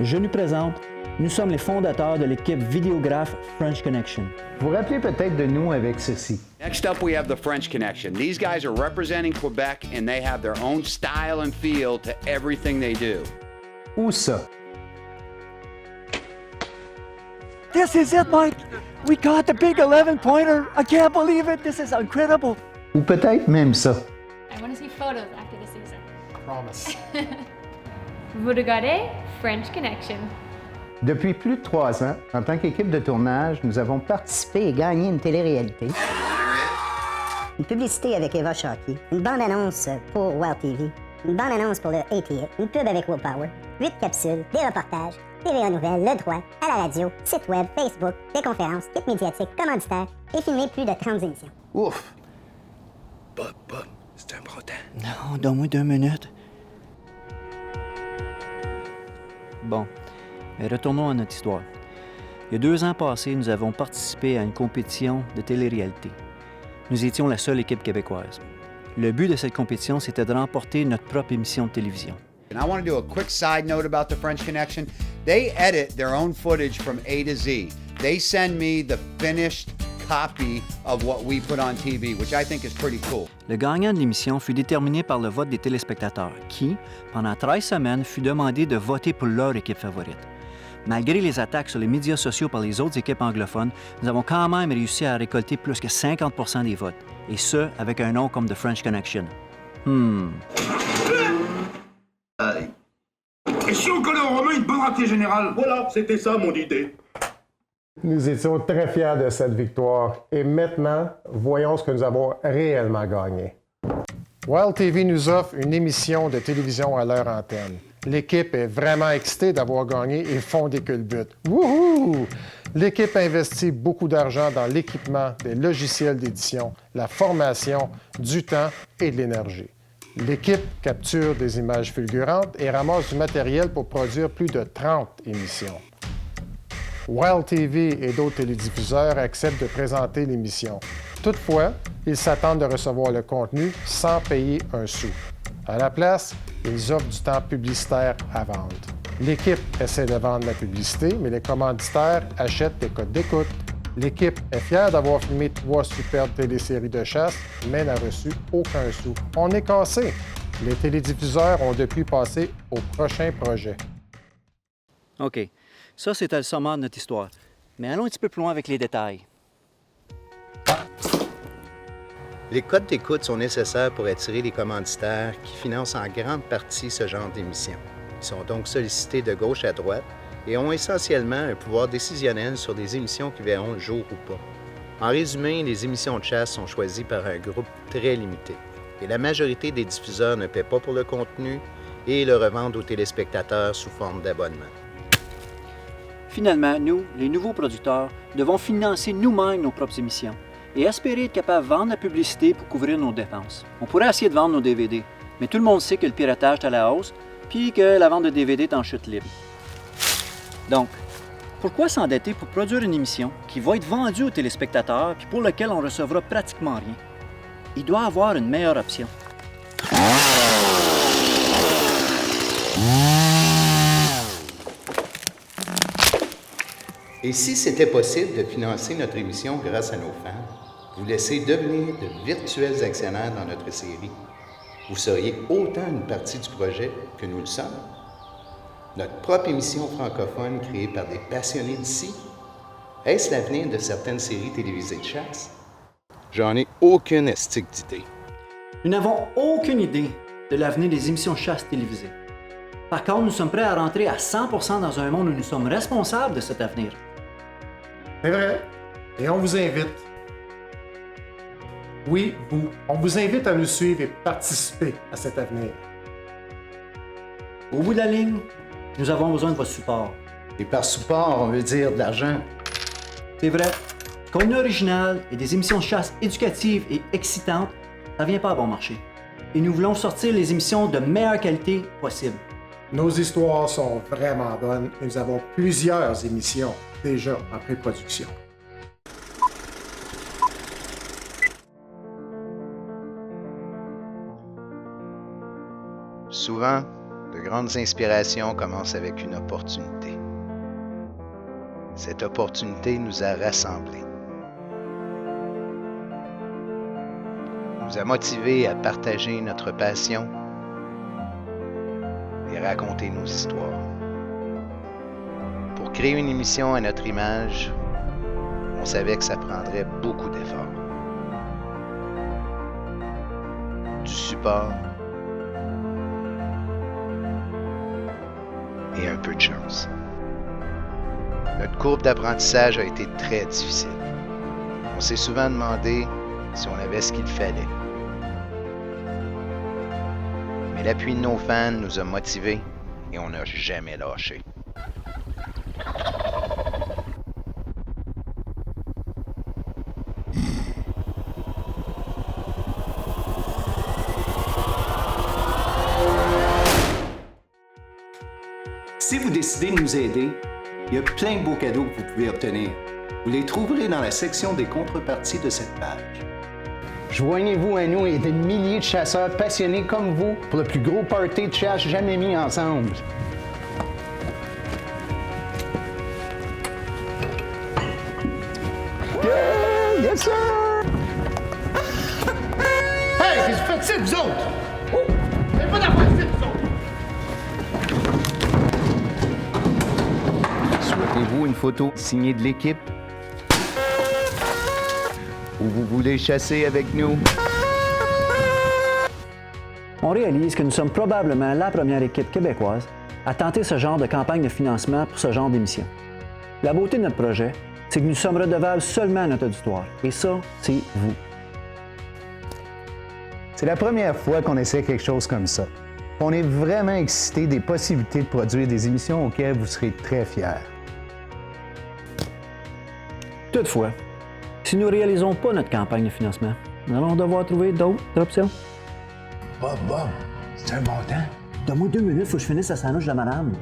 Je nous présente, nous sommes les fondateurs de l'équipe vidéographe French Connection. Vous vous rappelez peut-être de nous avec ceci. Next up, we have the French Connection. These guys are representing Quebec and they have their own style and feel to everything they do. Où ça? This is it, Mike. We got the big 11-pointer. I can't believe it. This is incredible. Ou peut-être même ça. I want to see photos after the season. Promise. Vous regardez French Connection. Depuis plus de 3 ans, en tant qu'équipe de tournage, nous avons participé et gagné une télé-réalité. Une publicité avec Eva Shockey, une bande-annonce pour Wild TV, une bande-annonce pour le ATA, une pub avec Willpower, 8 capsules, des reportages, TVA Nouvelles, Le Droit, à la radio, site web, Facebook, des conférences, kits médiatiques, commanditaires et filmé plus de 30 émissions. Ouf! Bob, c'est un brodin. Non, donne-moi 2 minutes. Bon, mais retournons à notre histoire. Il y a 2 ans passés, nous avons participé à une compétition de télé-réalité. Nous étions la seule équipe québécoise. Le but de cette compétition, c'était de remporter notre propre émission de télévision. And I want to do a quick side note about the French Connection. They edit their own footage from A to Z. They send me the finished copy of what we put on TV, which I think is pretty cool. Le gagnant de l'émission fut déterminé par le vote des téléspectateurs qui, pendant 13 semaines, fut demandé de voter pour leur équipe favorite. Malgré les attaques sur les médias sociaux par les autres équipes anglophones, nous avons quand même réussi à récolter plus que 50% des votes, et ce, avec un nom comme The French Connection. Et si on connaît au romain une bonne raté générale? Voilà, c'était ça mon idée. Nous étions très fiers de cette victoire et maintenant, voyons ce que nous avons réellement gagné. Wild TV nous offre une émission de télévision à leur antenne. L'équipe est vraiment excitée d'avoir gagné et font des culbutes. Wouhou! L'équipe investit beaucoup d'argent dans l'équipement, des logiciels d'édition, la formation, du temps et de l'énergie. L'équipe capture des images fulgurantes et ramasse du matériel pour produire plus de 30 émissions. Wild TV et d'autres télédiffuseurs acceptent de présenter l'émission. Toutefois, ils s'attendent de recevoir le contenu sans payer un sou. À la place, ils offrent du temps publicitaire à vendre. L'équipe essaie de vendre la publicité, mais les commanditaires achètent des codes d'écoute. L'équipe est fière d'avoir filmé 3 superbes téléséries de chasse, mais n'a reçu aucun sou. On est cassé. Les télédiffuseurs ont depuis passé au prochain projet. OK. Ça, c'était le sommaire de notre histoire. Mais allons un petit peu plus loin avec les détails. Les codes d'écoute sont nécessaires pour attirer les commanditaires qui financent en grande partie ce genre d'émissions. Ils sont donc sollicités de gauche à droite et ont essentiellement un pouvoir décisionnel sur des émissions qui verront le jour ou pas. En résumé, les émissions de chasse sont choisies par un groupe très limité et la majorité des diffuseurs ne paient pas pour le contenu et le revendent aux téléspectateurs sous forme d'abonnement. Finalement, nous, les nouveaux producteurs, devons financer nous-mêmes nos propres émissions et espérer être capables de vendre la publicité pour couvrir nos dépenses. On pourrait essayer de vendre nos DVD, mais tout le monde sait que le piratage est à la hausse puis que la vente de DVD est en chute libre. Donc, pourquoi s'endetter pour produire une émission qui va être vendue aux téléspectateurs puis pour laquelle on ne recevra pratiquement rien? Il doit y avoir une meilleure option. Et si c'était possible de financer notre émission grâce à nos fans, vous laisser devenir de virtuels actionnaires dans notre série, vous seriez autant une partie du projet que nous le sommes. Notre propre émission francophone créée par des passionnés d'ici, est-ce l'avenir de certaines séries télévisées de chasse? J'en ai aucune estique d'idée. Nous n'avons aucune idée de l'avenir des émissions de chasse télévisées. Par contre, nous sommes prêts à rentrer à 100% dans un monde où nous sommes responsables de cet avenir. C'est vrai. Et on vous invite. Oui, vous. On vous invite à nous suivre et participer à cet avenir. Au bout de la ligne, nous avons besoin de votre support. Et par support, on veut dire de l'argent. C'est vrai, du contenu original et des émissions de chasse éducatives et excitantes, ça vient pas à bon marché. Et nous voulons sortir les émissions de meilleure qualité possible. Nos histoires sont vraiment bonnes et nous avons plusieurs émissions déjà en pré-production. Souvent, de grandes inspirations commencent avec une opportunité. Cette opportunité nous a rassemblés. Nous a motivés à partager notre passion et raconter nos histoires. Pour créer une émission à notre image, on savait que ça prendrait beaucoup d'efforts. Du support et un peu de chance. Notre courbe d'apprentissage a été très difficile. On s'est souvent demandé si on avait ce qu'il fallait. Mais l'appui de nos fans nous a motivés et on n'a jamais lâché. Si vous décidez de nous aider, il y a plein de beaux cadeaux que vous pouvez obtenir. Vous les trouverez dans la section des contreparties de cette page. Joignez-vous à nous et des milliers de chasseurs passionnés comme vous pour le plus gros party de chasse jamais mis ensemble. Yeah! Yes, sir! Hey, qu'est-ce que vous faites ici, vous autres? Oh! Vous n'avez pas d'affaires ici, vous autres! Souhaitez-vous une photo signée de l'équipe? Ou vous voulez chasser avec nous? On réalise que nous sommes probablement la première équipe québécoise à tenter ce genre de campagne de financement pour ce genre d'émission. La beauté de notre projet, c'est que nous sommes redevables seulement à notre auditoire. Et ça, c'est vous. C'est la première fois qu'on essaie quelque chose comme ça. On est vraiment excités des possibilités de produire des émissions auxquelles vous serez très fiers. Toutefois, si nous ne réalisons pas notre campagne de financement, nous allons devoir trouver d'autres options. Bob, c'est un bon temps. Donne-moi 2 minutes, il faut que je finisse la sandwich de madame.